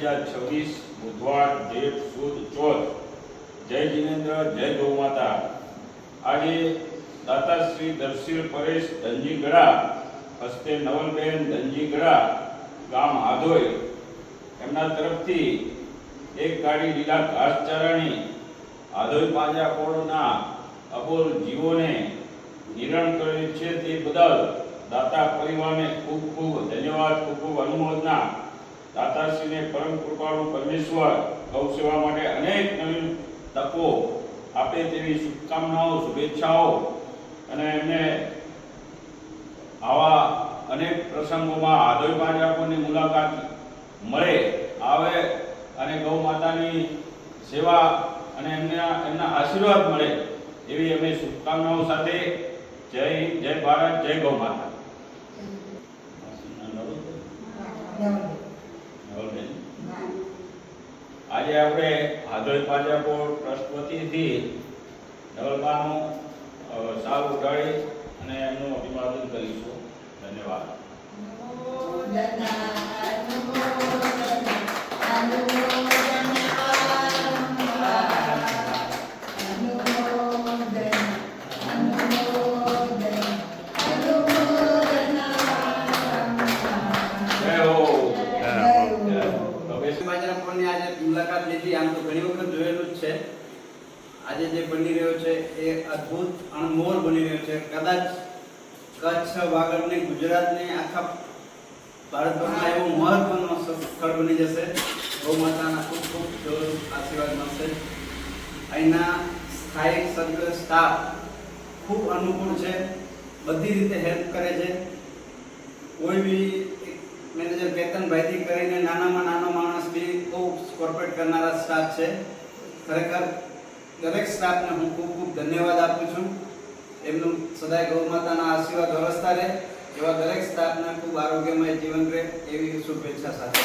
2026 બુધવાર જેઠ સુદ ચોથ। જય જીનેન્દ્ર, જય ગૌ માતા। આજે દાતા શ્રી દર્શીલ પરેશ ધનજીગડા હસ્તે નવલબેન ધનજીગડા ગામ આધોઈ એમના તરફથી એક ગાડી લીલા ઘાસચારાની આધોઈ પાંજરાપોળના અબોલ જીવોને નિરણ કરેલ છે તે બદલ દાતા પરિવારને ખૂબ ખૂબ ધન્યવાદ, ખૂબ ખૂબ અનુમોદના। દાતાશ્રીને પરમ કૃપાળુ પરમેશ્વર ગૌ સેવા માટે અનેક નવીન તકો આપે તેવી શુભકામનાઓ, શુભેચ્છાઓ અને એમને આવા અનેક પ્રસંગોમાં આધોઈ પાંજરાપોળની મુલાકાત મળે, આવે અને ગૌ માતાની સેવા અને એમના આશીર્વાદ મળે એવી અમે શુભકામનાઓ સાથે જય હિન્દ, જય ભારત, જય ગૌ માતા। આજે આપણે આધોઈ પાંજરાપોળ ટ્રસ્ટ વતીથી નવલબાનું સાલ ઉડાડી અને એમનું અભિવાદન કરીશું। ધન્યવાદ। મુલાકાત લીધી, આમ તો ઘણી વખત જોયેલું જ છે। આજે જે બની રહ્યો છે એ અદ્ભુત અણમોલ બની રહ્યો છે। કદાચ કચ્છ, વાગડ ને ગુજરાત ને આખા ભારતભરમાં એવું મહત્વનું સ્થળ બની જશે। ગૌ માતાના ખૂબ ખૂબ આશીર્વાદ મળશે। અહીંના સ્થાયિક સર્કલ સ્ટાફ ખૂબ અનુકૂળ છે, બધી રીતે હેલ્પ કરે છે। કોઈ બી મેનેજર કેતનભાઈથી કરીને નાનામાં નાનો માણસ બી બહુ કોર્પોરેટ કરનારા સ્ટાફ છે। ખરેખર દરેક સ્ટાફને હું ખૂબ ખૂબ ધન્યવાદ આપું છું। એમનું સદાય ગૌ માતાના આશીર્વાદ વરસતા રહે એવા દરેક સ્ટાફને ખૂબ આરોગ્યમય જીવન રહે એવી શુભેચ્છા સાથે